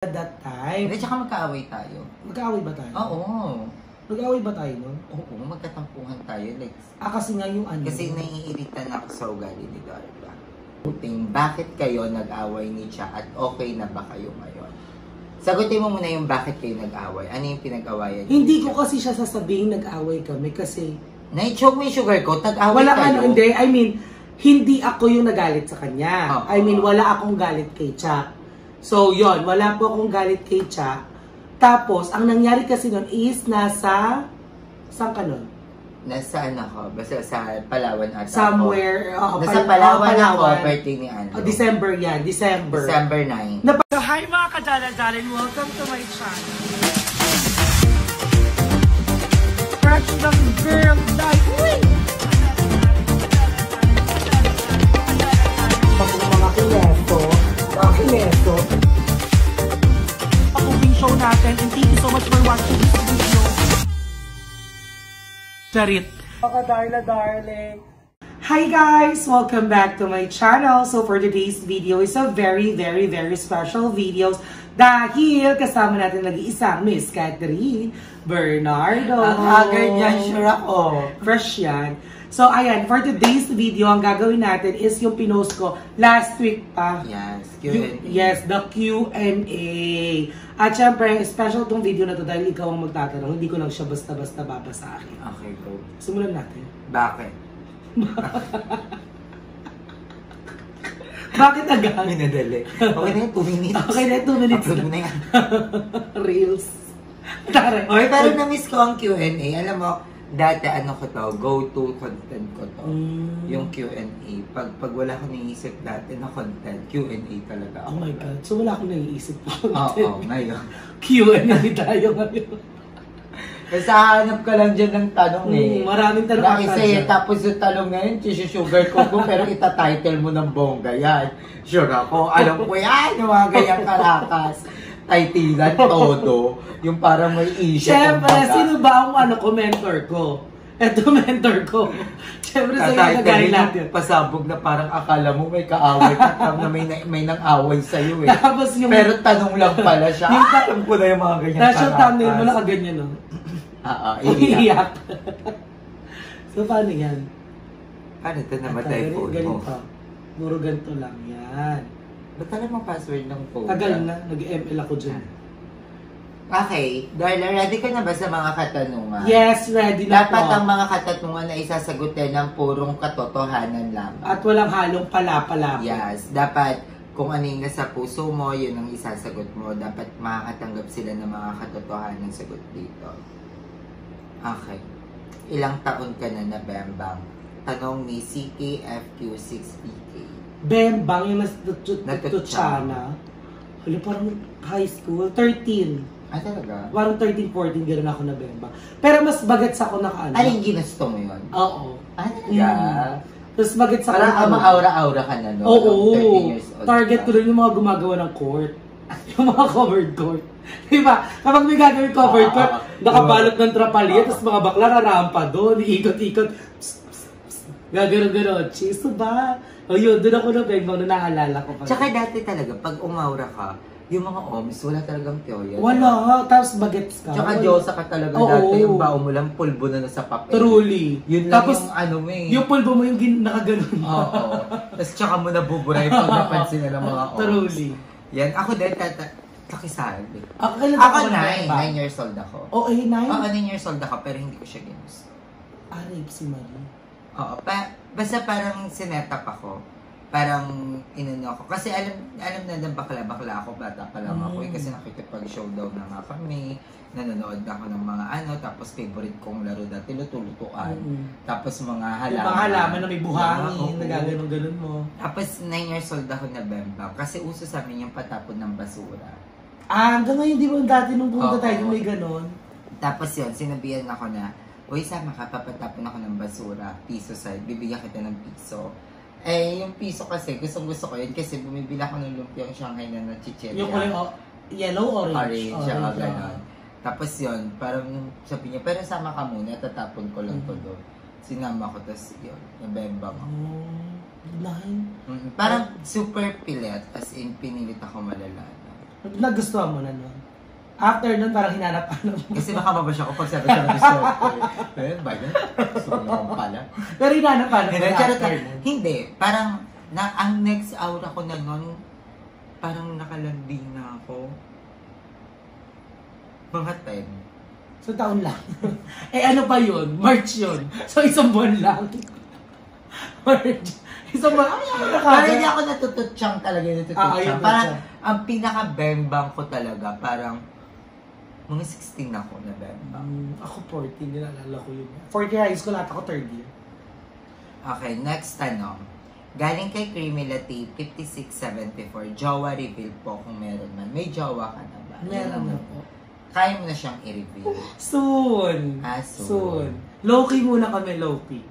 At that time. Hindi, tsaka magkaaway tayo. Magkaaway ba tayo? Oo. Mag-away ba tayo nun? Oo, magkatampuhan tayo. Like, kasi nga yung ano. kasi naiirita na ako sa ugali ni Darla. Bakit kayo nag-away ni Cha at okay na ba kayo ngayon? Sagutin mo muna yung bakit kayo nag-away. Ano yung pinag-awayan niyo? Hindi ko kasi siya sasabihin nag-away kami kasi... Na-choke mo yung sugar ko, nag-away wala kayo. hindi. I mean, hindi ako yung nagalit sa kanya. I mean, wala akong galit kay Cha. So, yon, wala po akong galit kay Cha. Tapos, ang nangyari kasi nun is nasa... Saan ka nun? Nasa ano ko, basta sa Palawan ata somewhere. Nasa Palawan ako, birthday ni Andrew. December yan, December. December 9. So, hi mga kadala-dalan, welcome to my channel. Crush ng girl, dahil, uy! Pag mga kineso, pag-cooking show natin, and thank you so much for watching this video. Charit. Mga darling. Hi guys! Welcome back to my channel. So for today's video is a very special videos dahil kasama natin nag-iisang Miss Catherine Bernardo. Ang agad yan, sure ako. Fresh yan. So ayan, for today's video, ang gagawin natin is yung pinost ko last week pa. Yes, Q&A. Yes, the Q&A. At syempre, special tong video na to dahil ikaw ang magtatanong. Hindi ko lang siya basta-basta babasahin. Okay, go. Simulan natin. Bakit? Bakit agad? Minadali. Okay na yan, 2 minutes. Okay na yan, 2 minutes. Upload mo na yan. Reels. Tara. Okay, pero na-miss ko ang Q&A. Alam mo, dati ano ko to, go-to content ko to. Yung Q&A. Pag wala ko naisip dati na content, Q&A talaga. Oh my God. So wala akong naiisip po. Oo, ngayon. Q&A tayo ngayon. Kasi hanap ka lang dyan ng tanong eh. Maraming tanong na isa eh, tapos yung tanong ngayon, sugar ko pero ita-title mo ng bongga yan. Sure ako, alam ko yan, yung mga ganyang karakas. Titilan, todo. Yung parang may issue. Siyempre, sino ba ang mentor ko? Eto mentor ko. Siyempre, sa yung nagay natin. Pasabog na parang akala mo may kaaway ka na may nang-away sa'yo eh. Tapos yung, pero tanong lang pala siya. Alam ko na yung mga ganyang karakas. Tapos yung thumbnail mo nakaganyan no? Iiyak. So, paano yan? Paano ito namatay phone mo? Ganito. Puro ganito lang yan. Ba't alam mo password ng phone? Tagal na. Nag-ML ako dyan. Okay. Darla, ready ka na ba sa mga katanungan? Yes, ready na Dapat po. ang mga katanungan na isasagutin ng purong katotohanan lamang. At walang halong pala-pala. Yes. Dapat kung ano yung nasa puso mo, yun ang isasagot mo. Dapat makakatanggap sila ng mga katotohanan ng sagot dito. Okay. Ilang taon ka na Bembang? Tanong ni CKFQ6PK. Bembang, yung natutsana. Hala, parang high school. 13. Ah, talaga? Parang 13, 14, gano'n ako na Bembang. Pero mas bagets ako na kaano. Ano yung ginusto mo yun? Oo. Ah, talaga? Tapos bagets ako parang na aura-aura ka na, no? Oo. 13 years old. Target ko rin yung mga gumagawa ng court. Yung mga covered court. Diba? Kapag may gagawin covered court, nakabalot ng trapalya, tapos mga bakla rarampa doon, iikot-ikot. Gagano-gano. Chiso ba? O yun, doon ako na Bembang na naalala ko. Tsaka dati talaga, pag umaura ka, yung mga oms, wala talagang teorya. Wala. Tapos bagets ka. Tsaka Diyosa ka talaga dati, yung bao mo lang, pulbo na nasa papel. Truly. Yun lang tapos, yung ano mo eh. Yung pulbo mo yung nakaganon. Oo. Tapos tsaka mo nabuburay pag napansin na ng mga oms. Truly. Yan, ako din, kakisabi. Ako 9 years old ako. Oh, 9? Oo, 9 years old ako, pero hindi ko siya ginusto. Rape si Marie. Oo, basta parang sinetap ako. Parang inano ako. Kasi alam na bakla-bakla ako, bata pa lang ako. Kasi nakikipag-showdown na nga kami. Nanonood na ako ng mga tapos favorite kong laro dati, luto-lutuan. Tapos mga halaman. Yung mga halaman na may buhangin, nagaganon-ganon mo. Tapos 9 years old ako na Bembang. Kasi uso sa amin yung patapon ng basura. Hanggang ngayon, di ba dati nung punta tayo may ganon? Tapos yun, sinabihan ako na, uy, sama ka, papatapon ako ng basura, piso side, bibigyan kita ng piso. Eh, yung piso kasi, gusto ko yun kasi bumibili ako ng lumpiang Shanghai na chichirya. Yung kulay yellow, orange. Orange, gano'n. Tapos yun, parang sabi niya, pero sama ka muna, tatapon ko lang to doon. Sinama ko, tapos yun, nabembang ako. Nine? Parang super pilit, as in pinilit ako malala. Nagustuhan mo na nun. After nun, parang hinanap-hanap mo. Kasi baka mabash ako pag sabi ko na gusto ko. Eh, ba yan? Gusto ko naman pala. Pero hinanap-hanap mo after nun. Hindi. Parang, ang next hour ako na nun, parang nakalambing na ako. Mga 10. So, taon lang. Eh, ano pa yun? March yun. So, isang buwan lang. March. Isang buwan. Parang hindi ako natututsyang talaga. Ayun, parang, ang pinaka-bembang ko talaga, parang, mga 16 ako na bembang. Ako 14, nilalala ko yun. 40 high school, lahat ako third year. Okay, next tanong. Galing kay Creamy Latif, 5674. Jowa reveal po kung meron man. May jowa ka na ba? Meron na po. Kaya mo na siyang i-reveal. Soon. Soon. Low-key muna kami, low-key.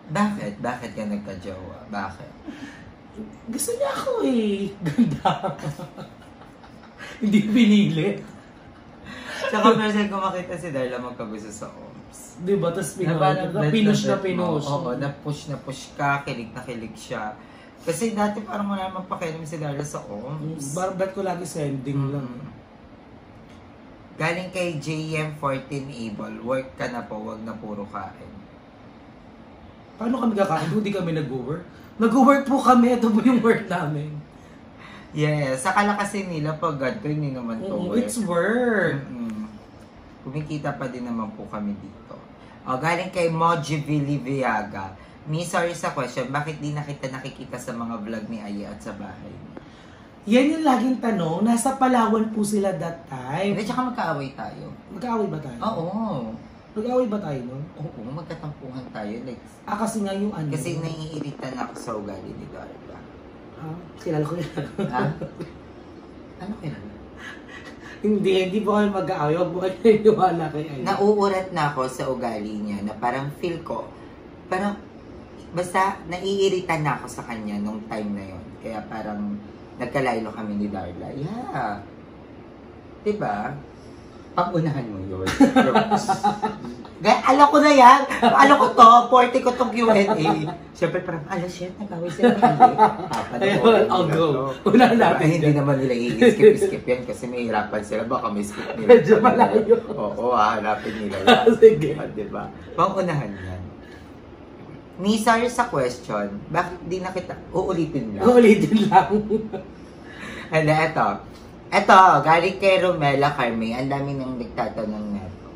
Bakit? Bakit ka nagka-jowa? Bakit? Gusto niya ako eh. Ganda. Hindi pinili. Tsaka person ko makita si Darla magkagusto sa OMS. Diba? Tapos pinush na pinush. Oo, na-push ka, kilig na kilig siya. Kasi dati parang wala namang pakialam si Darla sa OMS. Barbat ko lagi sending lang. Galing kay JM14 Able, work ka na po, wag na puro kain. Paano kami kakain? Hindi kami nag-work. Nag-work po kami, ito po yung work namin. Yes, sakala kasi nila pag ganito, hindi naman to work. It's work. Kumikita pa din naman po kami dito. Galing kay Moji Villaga. Sorry sa question, bakit di na kita nakikita sa mga vlog ni Aya at sa bahay? Yan yung laging tanong. Nasa Palawan po sila that time. Hindi, tsaka magkaaway tayo. Magkaaway ba tayo? Oo. Mag-away ba tayo nun? Oo, magkatampuhan tayo. Like, kasi nga yung ano. kasi naiirita na ako sa ugali ni Darla. Kilala ko yan. Ha? Ano kaya? Hindi po kami mag-aaway. Huwag mo kayo niniwala kay Aya. Nauurat na ako sa ugali niya na parang feel ko, parang, basta naiirita na ako sa kanya nung time na yon. Kaya parang, nagkalaylo kami ni Darla. Yeah. Diba? Pag-unahan mo yun. Alam ko na yan. Alam ko to. 40 ko tong Q&A. Siyempre parang, shit, nag-away sila. Ayun, I'll go. Unahan natin. Hindi naman nila i-skip yan kasi may hirapan sila. Baka may skip nila. Medyo malayo. Oo, hanapin nila yan. Sige. Diba? Pang-unahan yan. Sorry sa question, bakit di na kita uulitin lang? Uulitin lang. And eto, galing kay Romela Carme, ang dami nang nagtatanong neto.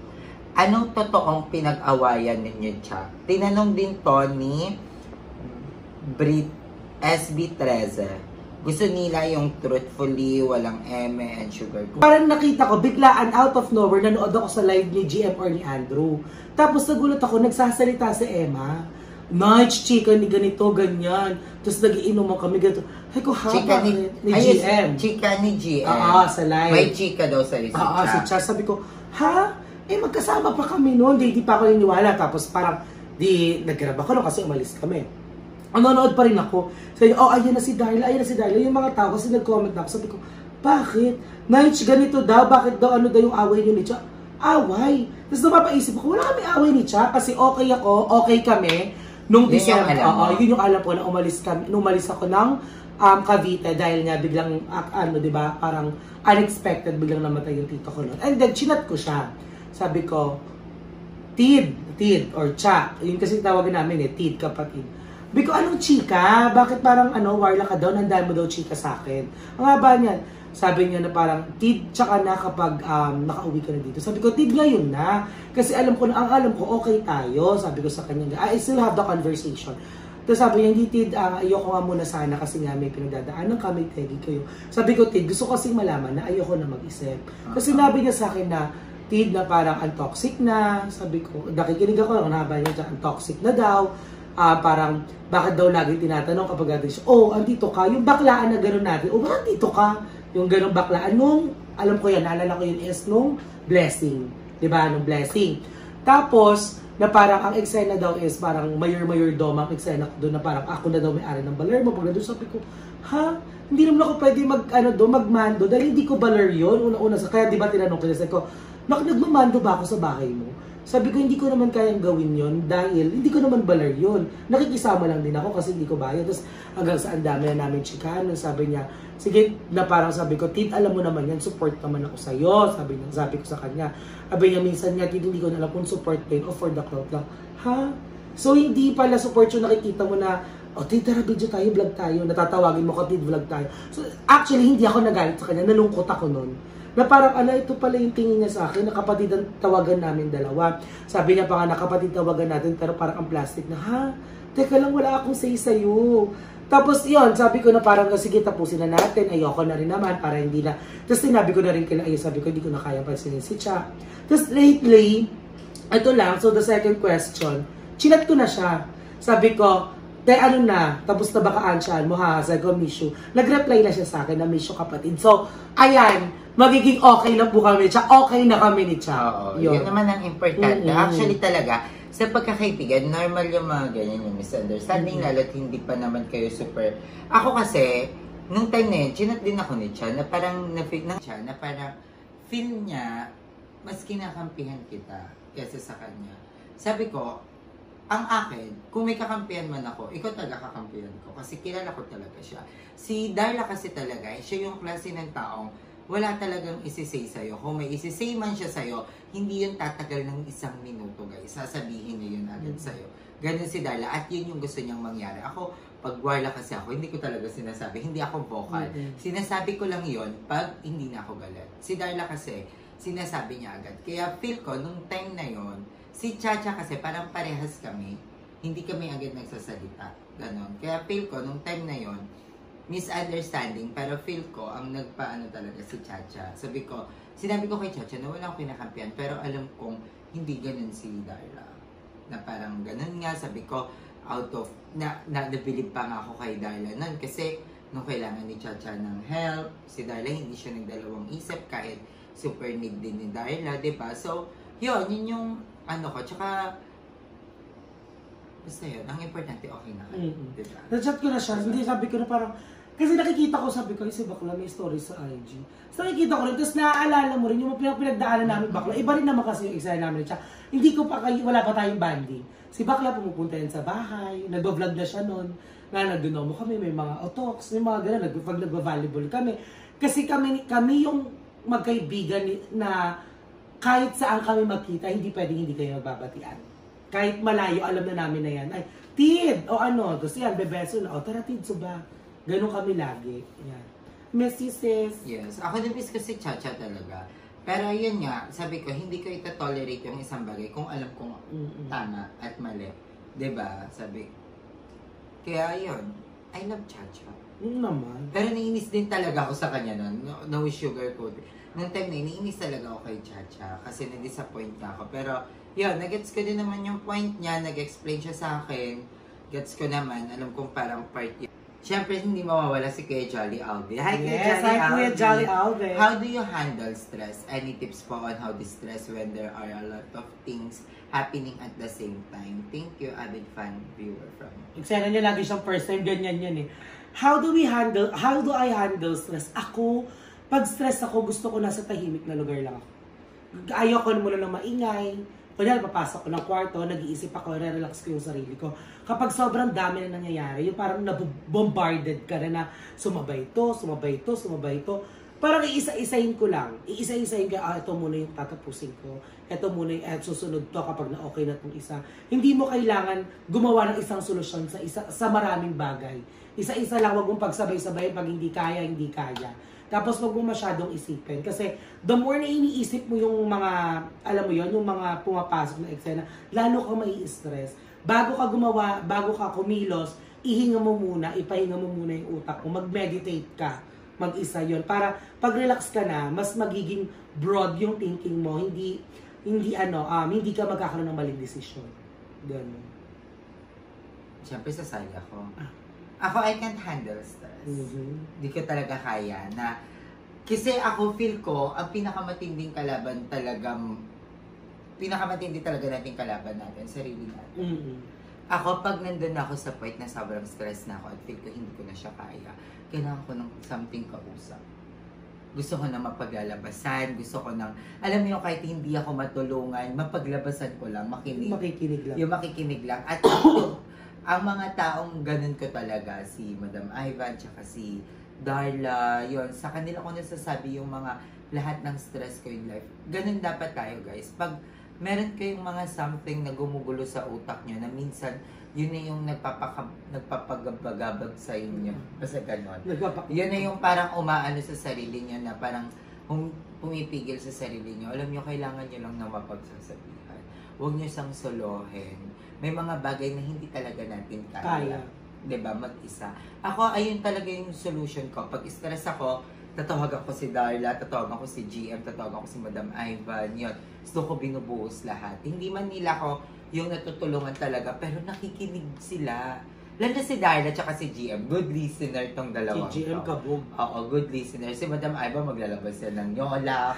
Anong totoong pinag-awayan ninyo, Cha? Tinanong din to ni Brit SB13. Gusto nila yung truthfully, walang eme and sugar. Parang nakita ko, biglaan out of nowhere, nanood ako sa live ni GM or ni Andrew. Tapos nagulat ako, nagsasalita si Emma. Night, chika ni ganito, ganyan. Tapos nagiinuman kami ganito. Ay ko, chika ni GM. Chika ni GM. Sa live. May chika daw sa si Cha. Si Cha. Sabi ko, ha? Magkasama pa kami noon. Di pa ako niniwala. Tapos parang, nag-grab ako no, kasi umalis kami. Nanonood pa rin ako. Sabi ko, ayan na si Darla, ayan na si Darla. Yung mga tao kasi nag-comment na ako. Sabi ko, bakit? Night, ganito daw. Bakit daw, ano daw yung away niyo ni Cha? Away. Tapos napapaisip ako, wala kami away ni Cha. Kasi okay ako, okay kami. Nung December, yun yung alam ko na umalis ako ng Cavite dahil nga biglang, di ba, parang unexpected, biglang namatay yung tito ko noon. And then, chinat ko siya. Sabi ko, Tid, or Cha. Yun kasi tawagin namin Tid, kapatid. Sabi ko, anong chika? Bakit parang, warla ka daw? Nandaan mo daw chika sa akin. Ang haba niyan. Sabi niya na parang, Tid, tsaka na kapag nakauwi ka na dito. Sabi ko, Tid, ngayon na. Kasi alam ko, okay tayo. Sabi ko sa kanya, I still have the conversation. Tapos sabi niya, hindi Tid, ayoko nga muna sana kasi nga may pinagdadaanan kami, tegi kayo. Sabi ko, Tid, gusto ko kasing malaman na ayoko na mag-isip. Kasi sinabi niya sa akin na, Tid, na parang ang toxic na. Sabi ko, nakikinig ako, ang haba niya, ang toxic na daw. Parang, bakit daw lagi tinatanong kapag natin siya, andito ka. Yung baklaan na gano'n natin, bakit dito ka? Yung ganong baklaan, alam ko yan, naalala ko yun is nung blessing. Diba? Nung blessing. Tapos, na parang ang eksena daw is parang mayor dom ang eksena ko doon na parang ako na daw may-ari ng baler mo. Pag na doon sabi ko, ha? Hindi naman ako pwede magmando dahil hindi ko baler yun. Una-una, kaya diba tinanong ko, sabi ko, nagmamando ba ako sa bahay mo? Sabi ko, hindi ko naman kayang gawin yon dahil hindi ko naman balar yun. Nakikisama lang din ako kasi hindi ko bayad. Tapos hanggang sa ang dami na namin chikahan. Sabi niya, sige, na parang sabi ko, Tid, alam mo naman yan, support naman ako sa'yo. Sabi ko sa kanya. Sabi niya, minsan niya, Tid, hindi ko na alam kung support din o for the clout lang. Ha? So, hindi pala support yung nakikita mo na, oh, Tid, tara, video tayo, vlog tayo. Natatawagin mo ko, Tid, vlog tayo. So, actually, hindi ako nagalit sa kanya. Nalungkot ako nun. Na parang, ito pala yung tingin niya sa akin, na kapatid ang tawagan namin dalawa. Sabi niya pa nga, nakapatid tawagan natin, pero parang ang plastic na, ha? Teka lang, wala akong say sa'yo. Tapos, yun, sabi ko na parang, sige, tapusin na natin, ayoko na rin naman, para hindi na. Tapos, sinabi ko na rin kila, sabi ko, hindi ko na kaya pansinin si Cha. Tapos, lately, ito lang, so the second question, chinat ko na siya. Sabi ko, ano na, tapos na ba ka-ansyan mo ha, sabi ko, miss you. Nag-reply na siya sa akin na miss you kapatid. So, ayan, magiging okay na po kami ni Cha. Okay na kami ni Cha. Oo, yun naman ang importante. Actually talaga, sa pagkakaibigan, normal yung mga ganyan yung misunderstanding, lalo't hindi pa naman kayo super... Ako kasi, nung time na yun, chinat din ako ni Cha, na parang feel niya, mas kinakampihan kita kaysa sa kanya. Sabi ko, ang akin, kung may kakampihan man ako, ikaw talaga kakampihan ko. Kasi kilala ko talaga siya. Si Darla kasi talaga, siya yung klase ng taong wala talagang isisay sa'yo. Kung may isisay man siya sa'yo, hindi yun tatagal ng 1 minuto, guys. Sasabihin niya yun agad sa'yo. Ganun si Darla. At yun yung gusto niyang mangyari. Ako, pag warla kasi ako, hindi ko talaga sinasabi. Hindi ako vocal. Sinasabi ko lang yun pag hindi na ako galit. Si Darla kasi, sinasabi niya agad. Kaya feel ko, nung time na yun, si Chacha kasi parang parehas kami. Hindi kami agad nagsasalita. Ganon. Kaya feel ko, nung time na yon misunderstanding, pero feel ko, ang nagpaano talaga si Chacha. Sinabi ko kay Chacha na wala akong kinakampihan, pero alam kong hindi ganun si Darla. Na parang ganun nga, sabi ko, nabilib pa nga ako kay Darla nun, kasi nung kailangan ni Chacha ng help, si Darla hindi siya nagdalawang isip, kahit super need din ni Darla, diba? So, yun yung tsaka, basta yun, ang importante, okay na kayo. Diba? Na-chat ko na siya, hindi sabi ko na parang, kasi nakikita ko, sabi ko, si bakla may story sa IG. So nakikita ko rin, tapos naaalala mo rin yung pinagdaanan namin bakla. Iba rin naman kasi yung eksena namin. Hindi ko pa, wala pa tayong banding. Si bakla pumupunta yan sa bahay, nag-vlog na siya noon, na nag-dunomo kami, may mga otoks, may mga gano'n, pag nag-volleyball kami. Kasi kami yung magkaibigan na kahit saan kami magkita, hindi pwedeng hindi kayo magbabatian. Kahit malayo, alam na namin na yan. Ay, Tid! O tapos yan, bebeso na. O, tara Tid, suba. Ganun kami lagi. Yan. Messy sis. Yes. Ako na-miss ko si Chacha talaga. Pero yun nga, sabi ko, hindi ko ito-tolerate yung isang bagay kung alam kong tama at mali. Diba? Sabi. Kaya yun, I love Chacha. Naman. Pero naiinis din talaga ako sa kanya nun. No sugarcoat. Nung time na naiinis talaga ako kay Chacha kasi na-disappoint na ako. Pero yun, nag-gets ko din naman yung point niya. Nag-explain siya sa akin. Gets ko naman. Alam kong parang part yun. Siyempre, hindi mawawala si Kuya Jolly Alvin. Hi, Kuya Jolly Alvin. How do you handle stress? Any tips po on how to stress when there are a lot of things happening at the same time? Thank you, avid fan viewer from... Eksena niya lagi siyang first time, ganyan yan eh. How do I handle stress? Ako, pag stress ako, gusto ko nasa tahimik na lugar lang ako. Ayoko muna ng maingay. Kunyari, papasok ko ng kwarto, nag-iisip ako, re-relax ko yung sarili ko. Kapag sobrang dami na nangyayari, yung parang nabombarded ka na sumabay ito. Parang iisa-isahin ko lang. Iisa-isahin ko, ito muna yung tatapusin ko. Ito muna yung susunod to kapag na-okay na itong isa. Hindi mo kailangan gumawa ng isang solusyon sa maraming bagay. Isa-isa lang, wag mong pagsabay-sabay pag hindi kaya, hindi kaya. Tapos wag mo masyadong isipin. Kasi the more na iniisip mo yung mga, alam mo yon, yung mga pumapasok na eksena, lalo ka mai-stress. Bago ka kumilos, ipahinga mo muna yung utak mo, mag-meditate ka, mag-isa yon. Para pag-relax ka na, mas magiging broad yung thinking mo, hindi ka magkakaroon ng maling desisyon. Ganun. Siyempre, sasali ako. Ako, I can't handle stress. Hindi ko talaga kaya na, kasi ako feel ko, ang pinakamatindi talaga nating kalaban natin, sarili natin. Ako, pag nandun ako sa point na sobrang stress na ako at feel ko hindi ko na siya kaya, kailangan ko ng something kausap. gusto ko na mapaglalabasan, gusto ko nang, alam mo yung kahit hindi ako matulungan, mapaglabasan ko lang, Makikinig lang. yung makikinig lang. At ang mga taong ganun ko talaga, si Madam Ivan, tsaka si Darla, yon sa kanila ko nasasabi yung mga lahat ng stress ko in life. Ganun dapat tayo, guys. Pag meron kayong mga something na gumugulo sa utak nyo na minsan, yun na yung nagpapagabagabag sa inyo. Basta ganon. Yun na yung parang umaano sa sarili nyo na parang pumipigil sa sarili nyo. Alam nyo, kailangan nyo lang na mapagsasabihan. Huwag nyo siyang solohin. May mga bagay na hindi talaga natin kaya. Diba? Mag-isa. Ako, ayun talaga yung solution ko. Pag stress ako, tatawag ako si Darla, tatawag ako si GM, tatawag ako si Madam Ivan. Yun. Gusto ko binubuhos lahat. Hindi man nila ako yung natutulungan talaga, pero nakikinig sila. Lalo si Darla at si GM, good listener tong dalawa. Si GM kabog. Oo, good listener. Si Madam Iva maglalabas yan ng yola.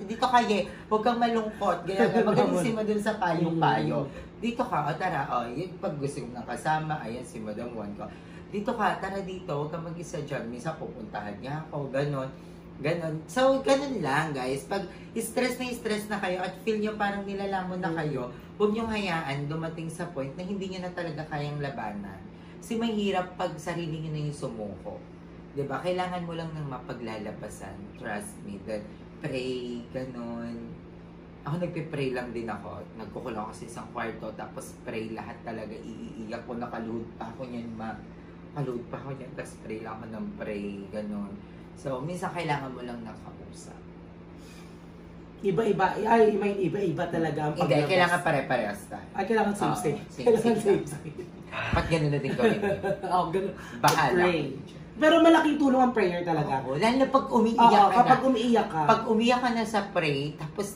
Dito kayo, huwag kang malungkot. Magaling si Madam sa payo-payo. Dito ka, o tara, yung pag gusto ng kasama, ayan si Madam Juan ko. Dito ka, tara dito, huwag kang mag-isa dyan. Minsan pupuntahan niya ako, ganon. Ganon. So, ganon lang, guys. Pag stress na kayo at feel nyo parang nilalamon na kayo, huwag nyo hayaan dumating sa point na hindi nyo na talaga kayang labanan. Kasi mahirap pag sarili nyo na yung sumuko. Diba? Kailangan mo lang ng mapaglalabasan. Trust me. Then, pray, ganon. Ako nagpe-pray lang din ako. Nagkukulang ako sa isang kwarto, tapos pray lahat talaga. Iiiyak ko, nakaluhod pa ako niyan, nakaluhod pa ako niyan, tapos pray lang ako ng pray, ganon. So, minsan kailangan mo lang nakausap. Iba-iba talaga ang paglabas. Hindi, kailangan pare-parehas tayo. Ay, kailangan same-same. Kailangan same-same. Ba't gano'n na din gawin mo? Oo, gano'n. Bahala. Pero malaking tulong ang prayer talaga. Oo, lalo na pag umiiyak ka na. Kapag umiiyak ka. Pag umiyak ka na sa pray, tapos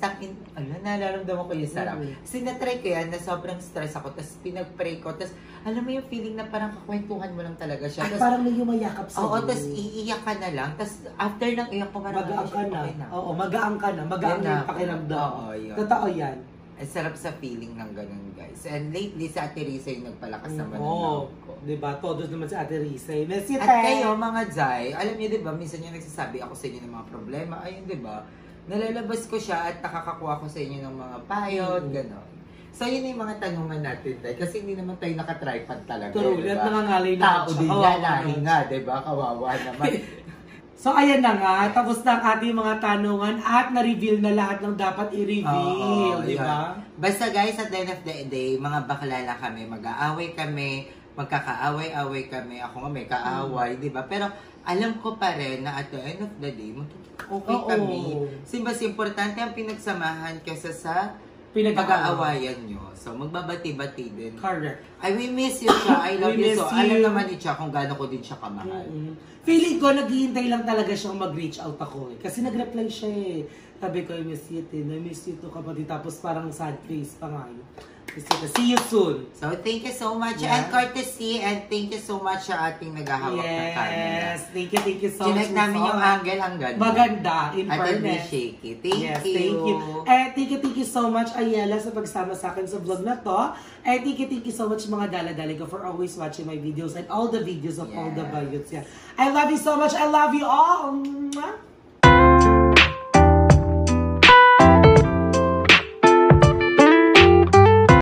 nararamdaman ko yung sarap. Kasi na-try ko yan, na sobrang stress ako, tapos pinag-pray ko, tapos alam mo yung feeling na parang kakwentuhan mo lang talaga siya. At parang may yumayakap sa oo, tapos iiyak ka na lang, tapos after ng iyak ko, parang magaang ka na. Oo, magaang ka na. Magaang yung pakiramdam. Oo, yun. Totoo yan. Ang sarap sa feeling ng ganun, guys. And lately, sa Ate Risa yung nagpalakas naman ng Oo, loob ko. diba? Todos naman sa Ate Risa. Merci, At kayo, mga Jai, alam niyo, diba, minsan yung nagsasabi ako sa inyo ng mga problema, ayun, diba, nalalabas ko siya at nakakakuha ko sa inyo ng mga payot, gano'n. So, yun yung mga tanungan natin, Jai. Kasi hindi naman tayo nakatripod talaga. True, diba? lahat nangangalay na. Tao din nga, lahi nga, diba? Kawawa naman. So, ayan na nga. Tapos na ang ating mga tanungan at na-reveal na lahat ng dapat i-reveal. Di ba? Basta guys, at the end of the day, mga bakla lang kami. Mag-aaway kami, magkakaaway-away kami. Ako nga may kaaway, di ba? Pero alam ko pa rin na at the end of the day, okay kami. Kasi mas importante ang pinagsamahan kaysa sa pag-aawayan nyo. So, magbabati-bati din. Correct. I will miss you siya. I love you so. Alam naman ni siya kung gaano ko din siya kamahal. Feeling ko, naghihintay lang talaga siyang mag-reach out ako eh. Kasi nag-reply siya eh. Sabi ko, I miss you too. I miss you too kapatid. Tapos parang sad face pa nga yun. See you soon. So, thank you so much. Yeah. And courtesy, and thank you so much sa ating naghahawak na camera. Yes, thank you so much. Chinag namin yung angle, ang ganda. Maganda, in fairness. At shaky. Thank you. And thank you so much, Ayala, sa pagsama sa akin sa vlog na to. And thank you so much, mga dala-dali ko, for always watching my videos and all the videos of all the values. Yeah. I love you so much. I love you all.